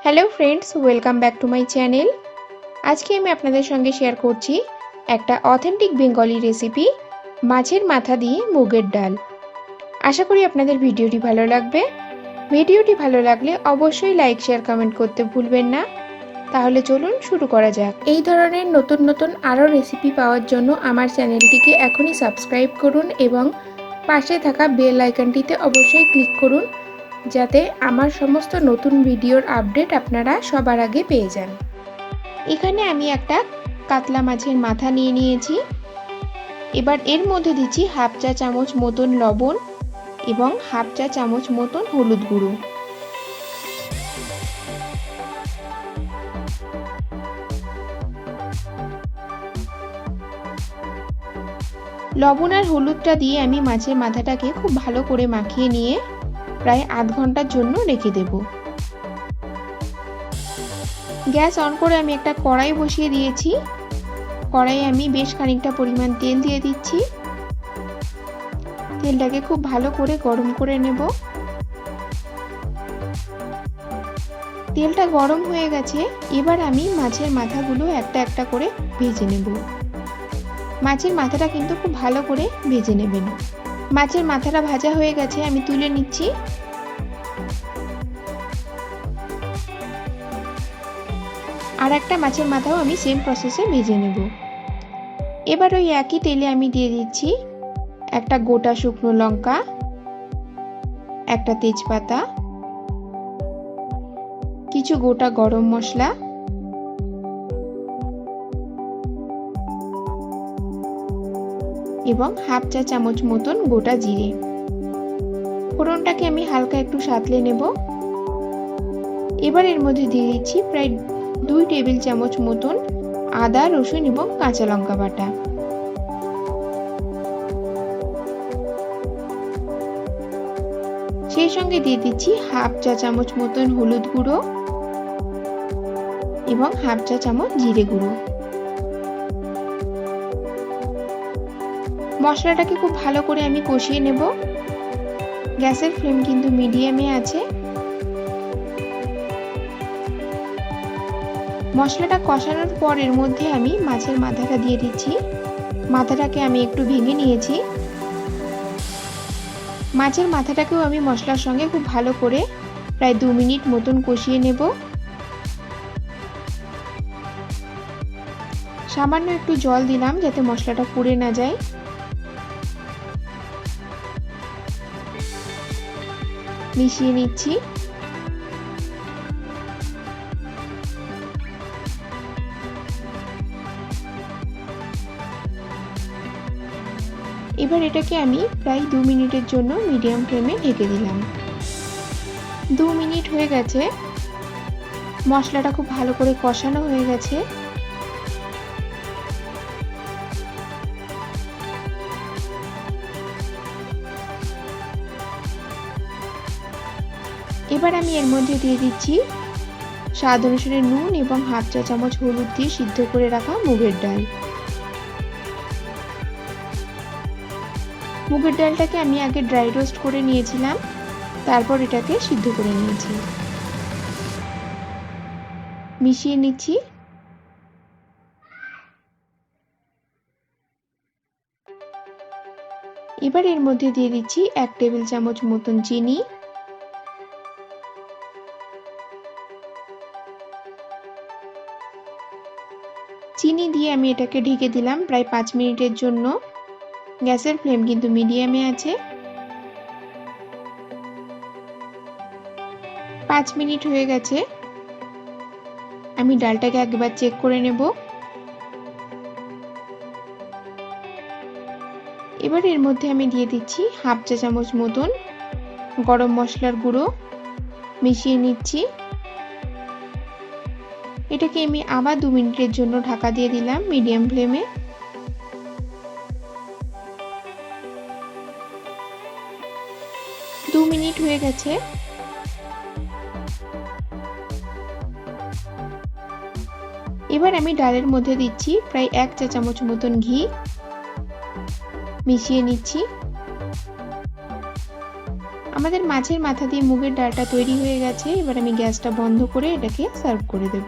Hello friends, welcome back to my channel. আজকে আমি আপনাদের সঙ্গে শেয়ার করছি একটা অথেন্টিক বেঙ্গলি রেসিপি, মাছের মাথা দিয়ে মুগের ডাল। আশা করি আপনাদের ভিডিওটি ভালো লাগবে। ভিডিওটি ভালো লাগলে অবশ্যই লাইক, শেয়ার, কমেন্ট করতে ভুলবেন না। তাহলে চলুন শুরু করা যাক। এই ধরনের নতুন নতুন আরও রেসিপি পাওয়ার জন্য আমার চ্যানেলটিকে এখনই সাবস্ক্রাইব করুন এবং পাশে থাকা বেল আইকনটিতে অবশ্যই ক্লিক করুন, যাতে আমার সমস্ত নতুন ভিডিওর আপডেট আপনারা সবার আগে পেয়ে যান। এখানে আমি একটা কাতলা মাছের মাথা নিয়ে নিয়েছি। এবার এর মধ্যে দিচ্ছি হাফ চা চামচ মতন লবণ এবং হাফ চা চামচ মতন হলুদ গুঁড়ো। লবণ আর হলুদটা দিয়ে আমি মাছের মাথাটাকে খুব ভালো করে মাখিয়ে নিয়ে প্রায় আধ ঘন্টার জন্য রেখে দেব। গ্যাস অন করে আমি একটা কড়াই বসিয়ে দিয়েছি। কড়াইয়ে আমি বেশ খানিকটা পরিমাণ তেল দিয়ে দিচ্ছি। তেলটাকে খুব ভালো করে গরম করে নেব। তেলটা গরম হয়ে গেছে, এবার আমি মাছের মাথাগুলো একটা একটা করে ভেজে নেব। মাছের মাথাটা কিন্তু খুব ভালো করে ভেজে নেবেন। মাছের মাথাটা ভাজা হয়ে গেছে, আমি তুলে নিচ্ছি। আর একটা মাছের মাথাও আমি সেম প্রসেসে ভেজে নেব। এবার ওই একই তেলে আমি দিয়ে দিচ্ছি একটা গোটা শুকনো লঙ্কা, একটা তেজপাতা, কিছু গোটা গরম মশলা এবং হাফ চা চামচ মতন গোটা জিরে। ফোড়নটাকে আমি হালকা একটু সাঁতলে নেব। এবার এর মধ্যে দিয়ে দিচ্ছি প্রায় 2 টেবিল চামচ মতন আদা, রসুন এবং কাঁচা লঙ্কা বাটা। সেই সঙ্গে দিয়ে দিচ্ছি হাফ চা চামচ মতন হলুদ গুঁড়ো এবং হাফ চা চামচ জিরে গুঁড়ো। মশলাটাকে খুব ভালো করে আমি কষিয়ে নেব। গ্যাসের ফ্লেম কিন্তু মিডিয়ামে আছে। মশলাটা কষানোর পর এর মধ্যে আমি মাছের মাথাটা দিয়ে দিচ্ছি। মাথাটাকে আমি একটু ভেঙে নিয়েছি। মাছের মাথাটাকেও আমি মশলার সঙ্গে খুব ভালো করে প্রায় 2 মিনিট মতন কষিয়ে নেব। সামান্য একটু জল দিলাম যাতে মশলাটা পুড়ে না যায়। মিশিয়ে নিচ্ছি। এবার এটাকে আমি প্রায় 2 মিনিটের জন্য মিডিয়াম ফ্লেমে ঢেকে দিলাম। 2 মিনিট হয়ে গেছে। মশলাটা খুব ভালো করে কষানো হয়ে গেছে। এবার আমি এর মধ্যে দিয়ে দিচ্ছি স্বাদ অনুসারে নুন এবং হাফ চা চামচ হলুদ দিয়ে সিদ্ধ করে রাখা মুগের ডাল। মুগের ডালটাকে আমি আগে ড্রাই রোস্ট করে নিয়েছিলাম, তারপর এটাকে সিদ্ধ করে নিয়েছি। মিশিয়ে নিচ্ছি। এবার এর মধ্যে দিয়ে দিচ্ছি 1 টেবিল চামচ মতন চিনি, চিনি দিয়ে আমি এটাকে ঢেকে দিলাম প্রায় 5 মিনিটের জন্য। গ্যাসের ফ্লেম কিন্তু মিডিয়ামে আছে। 5 মিনিট হয়ে গেছে। আমি ডালটাকে একবার চেক করে নেব। এবার এর মধ্যে আমি দিয়ে দিচ্ছি হাফ চা চামচ মতন গরম মশলার গুঁড়ো। মিশিয়ে নিচ্ছি। এটাকে আমি আবার 2 মিনিটের জন্য ঢাকা দিয়ে দিলাম মিডিয়াম ফ্লেমে। দু মিনিট হয়ে গেছে। এবার আমি ডালের মধ্যে দিচ্ছি প্রায় 1 চা চামচ মতন ঘি। মিশিয়ে নিচ্ছি। আমাদের মাছের মাথা দিয়ে মুগের ডালটা তৈরি হয়ে গেছে। এবার আমি গ্যাসটা বন্ধ করে এটাকে সার্ভ করে দেব।